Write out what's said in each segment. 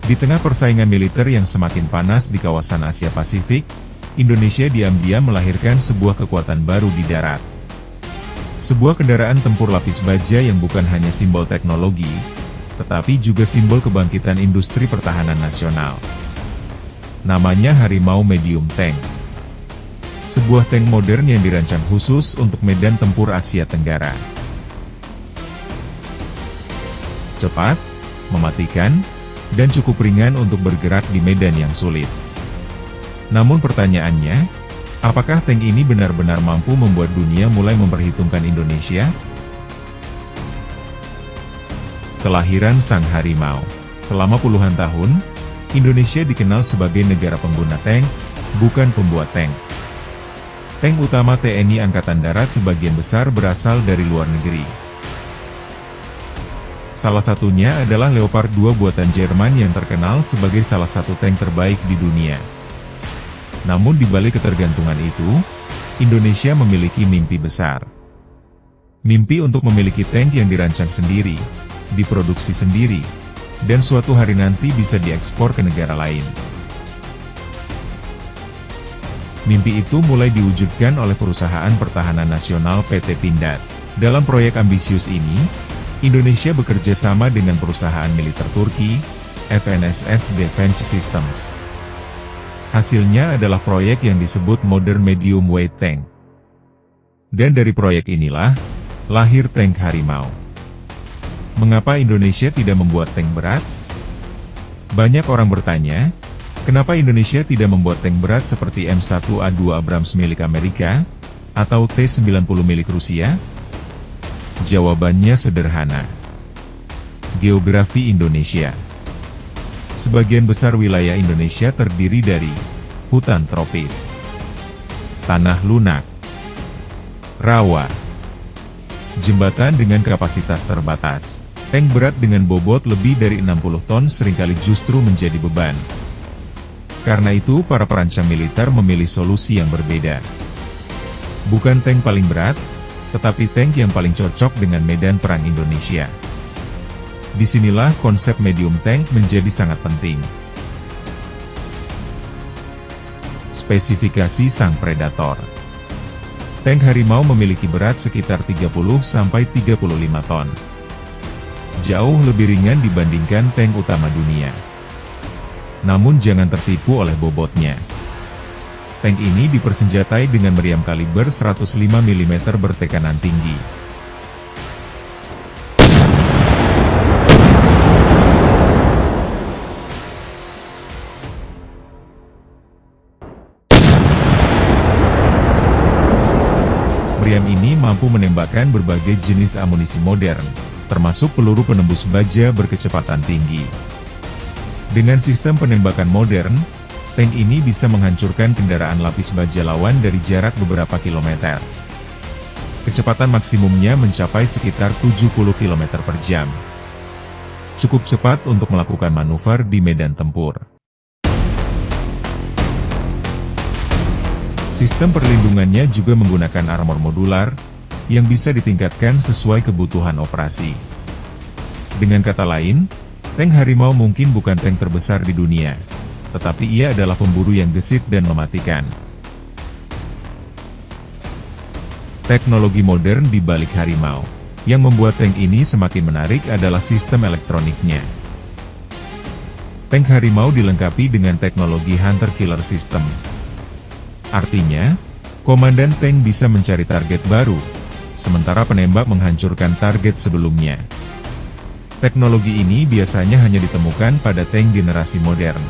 Di tengah persaingan militer yang semakin panas di kawasan Asia Pasifik, Indonesia diam-diam melahirkan sebuah kekuatan baru di darat. Sebuah kendaraan tempur lapis baja yang bukan hanya simbol teknologi, tetapi juga simbol kebangkitan industri pertahanan nasional. Namanya Harimau Medium Tank. Sebuah tank modern yang dirancang khusus untuk medan tempur Asia Tenggara. Cepat, mematikan, dan cukup ringan untuk bergerak di medan yang sulit. Namun pertanyaannya, apakah tank ini benar-benar mampu membuat dunia mulai memperhitungkan Indonesia? Kelahiran Sang Harimau. Selama puluhan tahun, Indonesia dikenal sebagai negara pengguna tank, bukan pembuat tank. Tank utama TNI Angkatan Darat sebagian besar berasal dari luar negeri. Salah satunya adalah Leopard 2 buatan Jerman yang terkenal sebagai salah satu tank terbaik di dunia. Namun di balik ketergantungan itu, Indonesia memiliki mimpi besar. Mimpi untuk memiliki tank yang dirancang sendiri, diproduksi sendiri, dan suatu hari nanti bisa diekspor ke negara lain. Mimpi itu mulai diwujudkan oleh perusahaan pertahanan nasional PT Pindad. Dalam proyek ambisius ini, Indonesia bekerja sama dengan perusahaan militer Turki, FNSS Defense Systems. Hasilnya adalah proyek yang disebut Modern Medium Weight Tank. Dan dari proyek inilah, lahir tank Harimau. Mengapa Indonesia tidak membuat tank berat? Banyak orang bertanya, kenapa Indonesia tidak membuat tank berat seperti M1A2 Abrams milik Amerika, atau T-90 milik Rusia? Jawabannya sederhana. Geografi Indonesia. Sebagian besar wilayah Indonesia terdiri dari hutan tropis, tanah lunak, rawa, jembatan dengan kapasitas terbatas. Tank berat dengan bobot lebih dari 60 ton seringkali justru menjadi beban. Karena itu para perancang militer memilih solusi yang berbeda. Bukan tank paling berat, tetapi tank yang paling cocok dengan medan perang Indonesia. Disinilah konsep medium tank menjadi sangat penting. Spesifikasi Sang Predator. Tank Harimau memiliki berat sekitar 30-35 ton. Jauh lebih ringan dibandingkan tank utama dunia. Namun jangan tertipu oleh bobotnya. Tank ini dipersenjatai dengan meriam kaliber 105 mm bertekanan tinggi. Meriam ini mampu menembakkan berbagai jenis amunisi modern, termasuk peluru penembus baja berkecepatan tinggi. Dengan sistem penembakan modern, tank ini bisa menghancurkan kendaraan lapis baja lawan dari jarak beberapa kilometer. Kecepatan maksimumnya mencapai sekitar 70 km per jam. Cukup cepat untuk melakukan manuver di medan tempur. Sistem perlindungannya juga menggunakan armor modular, yang bisa ditingkatkan sesuai kebutuhan operasi. Dengan kata lain, tank Harimau mungkin bukan tank terbesar di dunia, tetapi ia adalah pemburu yang gesit dan mematikan. Teknologi modern di balik Harimau. Yang membuat tank ini semakin menarik adalah sistem elektroniknya. Tank Harimau dilengkapi dengan teknologi Hunter Killer System. Artinya, komandan tank bisa mencari target baru, sementara penembak menghancurkan target sebelumnya. Teknologi ini biasanya hanya ditemukan pada tank generasi modern.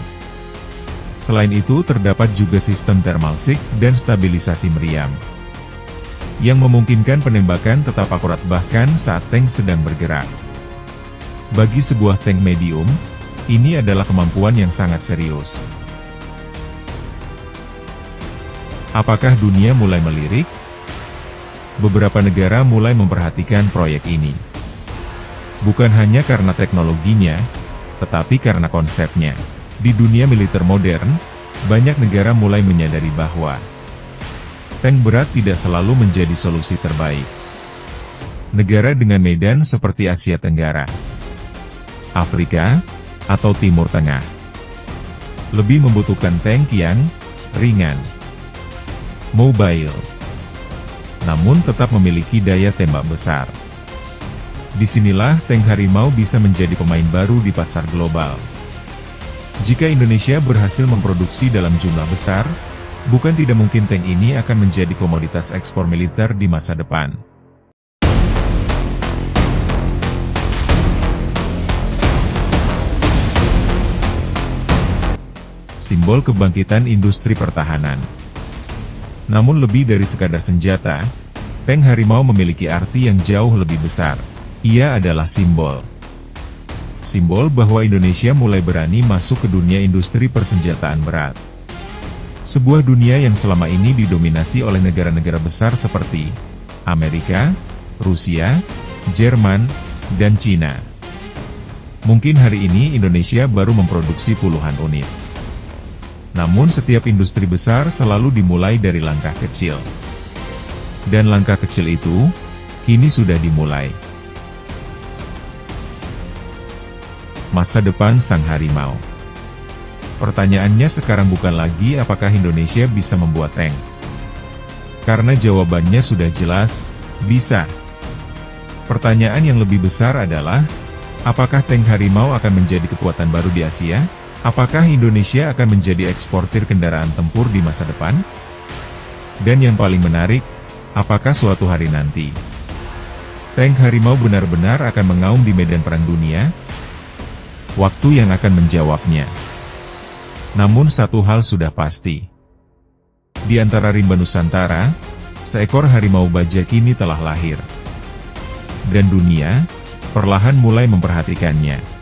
Selain itu terdapat juga sistem thermal sight dan stabilisasi meriam, yang memungkinkan penembakan tetap akurat bahkan saat tank sedang bergerak. Bagi sebuah tank medium, ini adalah kemampuan yang sangat serius. Apakah dunia mulai melirik? Beberapa negara mulai memperhatikan proyek ini. Bukan hanya karena teknologinya, tetapi karena konsepnya. Di dunia militer modern, banyak negara mulai menyadari bahwa tank berat tidak selalu menjadi solusi terbaik. Negara dengan medan seperti Asia Tenggara, Afrika, atau Timur Tengah. Lebih membutuhkan tank yang ringan, mobile, namun tetap memiliki daya tembak besar. Disinilah tank Harimau bisa menjadi pemain baru di pasar global. Jika Indonesia berhasil memproduksi dalam jumlah besar, bukan tidak mungkin tank ini akan menjadi komoditas ekspor militer di masa depan. Simbol kebangkitan industri pertahanan. Namun lebih dari sekadar senjata, tank Harimau memiliki arti yang jauh lebih besar. Ia adalah simbol bahwa Indonesia mulai berani masuk ke dunia industri persenjataan berat. Sebuah dunia yang selama ini didominasi oleh negara-negara besar seperti Amerika, Rusia, Jerman, dan Cina. Mungkin hari ini Indonesia baru memproduksi puluhan unit. Namun setiap industri besar selalu dimulai dari langkah kecil. Dan langkah kecil itu, kini sudah dimulai. Masa depan Sang Harimau. Pertanyaannya sekarang bukan lagi apakah Indonesia bisa membuat tank. Karena jawabannya sudah jelas, bisa. Pertanyaan yang lebih besar adalah, apakah tank Harimau akan menjadi kekuatan baru di Asia? Apakah Indonesia akan menjadi eksportir kendaraan tempur di masa depan? Dan yang paling menarik, apakah suatu hari nanti tank Harimau benar-benar akan mengaum di medan perang dunia? Waktu yang akan menjawabnya. Namun satu hal sudah pasti. Di antara rimba Nusantara, seekor harimau baja kini telah lahir. Dan dunia perlahan mulai memperhatikannya.